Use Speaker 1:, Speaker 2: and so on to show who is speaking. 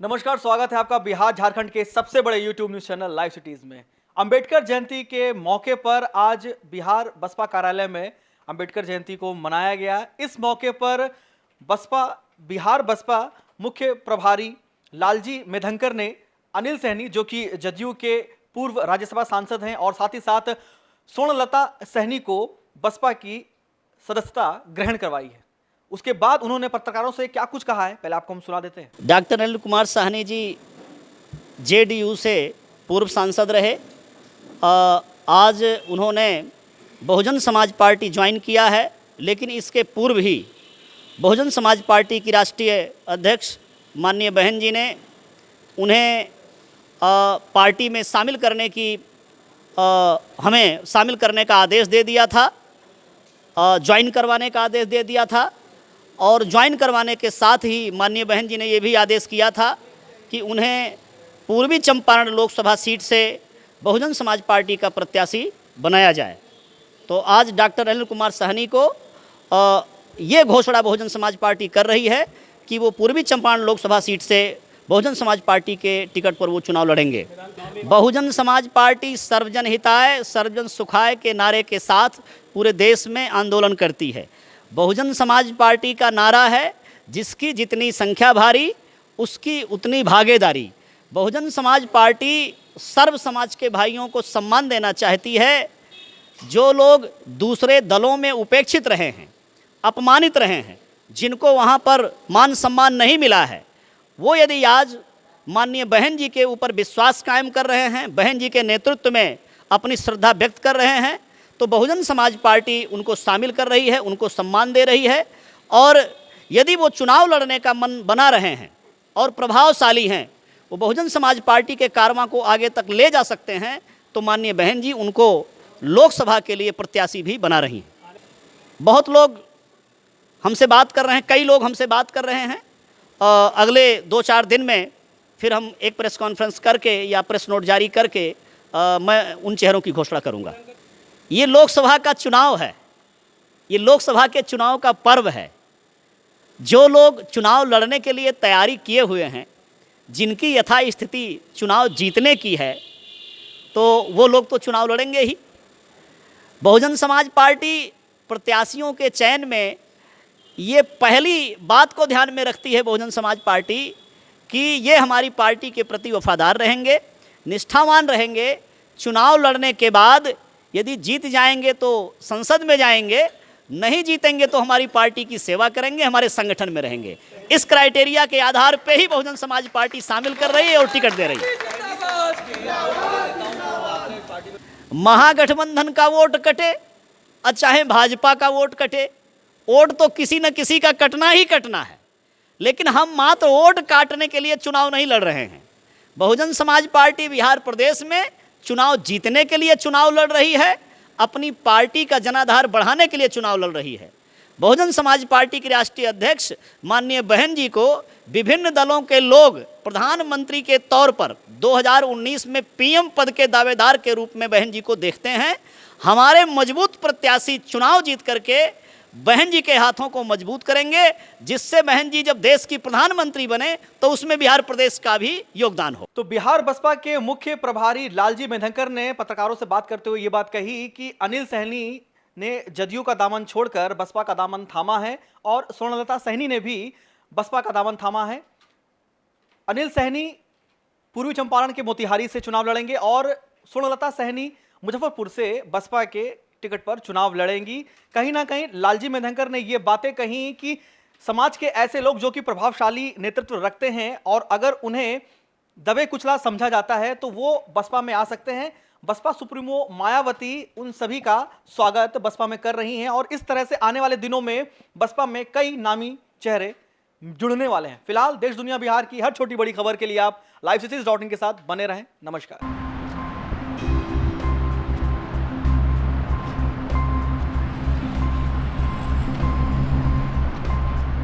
Speaker 1: नमस्कार, स्वागत है आपका बिहार झारखंड के सबसे बड़े YouTube news channel live cities में। अंबेडकर जयंती के मौके पर आज बिहार बसपा कार्यालय में अंबेडकर जयंती को मनाया गया। इस मौके पर बिहार बसपा मुख्य प्रभारी लालजी मेधंकर ने अनिल सहनी, जो कि जदयू के पूर्व राज्यसभा सांसद हैं, और साथ ही साथ स्वर्णलता सहनी को बसपा की सदस्यता ग्रहण करवाई है। उसके बाद उन्होंने पत्रकारों से क्या कुछ कहा है, पहले आपको हम सुना देते हैं।
Speaker 2: डॉक्टर अनिल कुमार साहनी जी जेडीयू से पूर्व सांसद रहे। आज उन्होंने बहुजन समाज पार्टी ज्वाइन किया है, लेकिन इसके पूर्व ही बहुजन समाज पार्टी की राष्ट्रीय अध्यक्ष माननीय बहन जी ने उन्हें पार्टी में शामिल करने की हमें शामिल करने का आदेश दे दिया था, ज्वाइन करवाने का आदेश दे दिया था। और ज्वाइन करवाने के साथ ही माननीय बहन जी ने ये भी आदेश किया था कि उन्हें पूर्वी चंपारण लोकसभा सीट से बहुजन समाज पार्टी का प्रत्याशी बनाया जाए। तो आज डॉक्टर अनिल कुमार साहनी को ये घोषणा बहुजन समाज पार्टी कर रही है कि वो पूर्वी चंपारण लोकसभा सीट से बहुजन समाज पार्टी के टिकट पर वो चुनाव लड़ेंगे। बहुजन समाज पार्टी सर्वजन हिताय सर्वजन सुखाय के नारे के साथ पूरे देश में आंदोलन करती है। बहुजन समाज पार्टी का नारा है, जिसकी जितनी संख्या भारी उसकी उतनी भागीदारी। बहुजन समाज पार्टी सर्व समाज के भाइयों को सम्मान देना चाहती है। जो लोग दूसरे दलों में उपेक्षित रहे हैं, अपमानित रहे हैं, जिनको वहाँ पर मान सम्मान नहीं मिला है, वो यदि आज माननीय बहन जी के ऊपर विश्वास कायम कर रहे हैं, बहन जी के नेतृत्व में अपनी श्रद्धा व्यक्त कर रहे हैं, तो बहुजन समाज पार्टी उनको शामिल कर रही है, उनको सम्मान दे रही है। और यदि वो चुनाव लड़ने का मन बना रहे हैं और प्रभावशाली हैं, वो बहुजन समाज पार्टी के कारवां को आगे तक ले जा सकते हैं, तो माननीय बहन जी उनको लोकसभा के लिए प्रत्याशी भी बना रही हैं। बहुत लोग हमसे बात कर रहे हैं, कई लोग हमसे बात कर रहे हैं। अगले 2-4 दिन में फिर हम एक प्रेस कॉन्फ्रेंस करके या प्रेस नोट जारी करके मैं उन चेहरों की घोषणा करूँगा। ये लोकसभा का चुनाव है, ये लोकसभा के चुनाव का पर्व है। जो लोग चुनाव लड़ने के लिए तैयारी किए हुए हैं, जिनकी यथास्थिति चुनाव जीतने की है, तो वो लोग तो चुनाव लड़ेंगे ही। बहुजन समाज पार्टी प्रत्याशियों के चयन में ये पहली बात को ध्यान में रखती है बहुजन समाज पार्टी कि ये हमारी पार्टी के प्रति वफादार रहेंगे, निष्ठावान रहेंगे। चुनाव लड़ने के बाद यदि जीत जाएंगे तो संसद में जाएंगे, नहीं जीतेंगे तो हमारी पार्टी की सेवा करेंगे, हमारे संगठन में रहेंगे। इस क्राइटेरिया के आधार पे ही बहुजन समाज पार्टी शामिल कर रही है और टिकट दे रही है। महागठबंधन का वोट कटे और चाहे भाजपा का वोट कटे, वोट तो किसी न किसी का कटना ही कटना है। लेकिन हम मात्र वोट काटने के लिए चुनाव नहीं लड़ रहे हैं। बहुजन समाज पार्टी बिहार प्रदेश में चुनाव जीतने के लिए चुनाव लड़ रही है, अपनी पार्टी का जनाधार बढ़ाने के लिए चुनाव लड़ रही है। बहुजन समाज पार्टी की राष्ट्रीय अध्यक्ष माननीय बहन जी को विभिन्न दलों के लोग प्रधानमंत्री के तौर पर 2019 में पीएम पद के दावेदार के रूप में बहन जी को देखते हैं। हमारे मजबूत प्रत्याशी चुनाव जीत करके बहन जी के हाथों को मजबूत करेंगे, जिससे बहन जी जब देश की प्रधानमंत्री बने तो उसमें बिहार प्रदेश का भी योगदान हो।
Speaker 1: तो बिहार बसपा के मुख्य प्रभारी लालजी मेधंकर ने पत्रकारों से बात करते हुए ये बात कही कि अनिल सहनी ने जदयू का दामन छोड़कर बसपा का दामन थामा है और स्वर्णलता सहनी ने भी बसपा का दामन थामा है। अनिल सहनी पूर्वी चंपारण के मोतिहारी से चुनाव लड़ेंगे और स्वर्णलता सहनी मुजफ्फरपुर से बसपा के टिकट पर चुनाव लड़ेंगी। कहीं ना कहीं लालजी मेधंकर ने ये बातें कही कि समाज के ऐसे लोग जो कि प्रभावशाली नेतृत्व रखते हैं और अगर उन्हें दबे कुचला समझा जाता है तो वो बसपा में आ सकते हैं। बसपा सुप्रीमो मायावती उन सभी का स्वागत बसपा में कर रही हैं और इस तरह से आने वाले दिनों में बसपा में कई नामी चेहरे जुड़ने वाले हैं। फिलहाल देश दुनिया बिहार की हर छोटी बड़ी खबर के लिए आप livecities.in के साथ बने रहें। नमस्कार।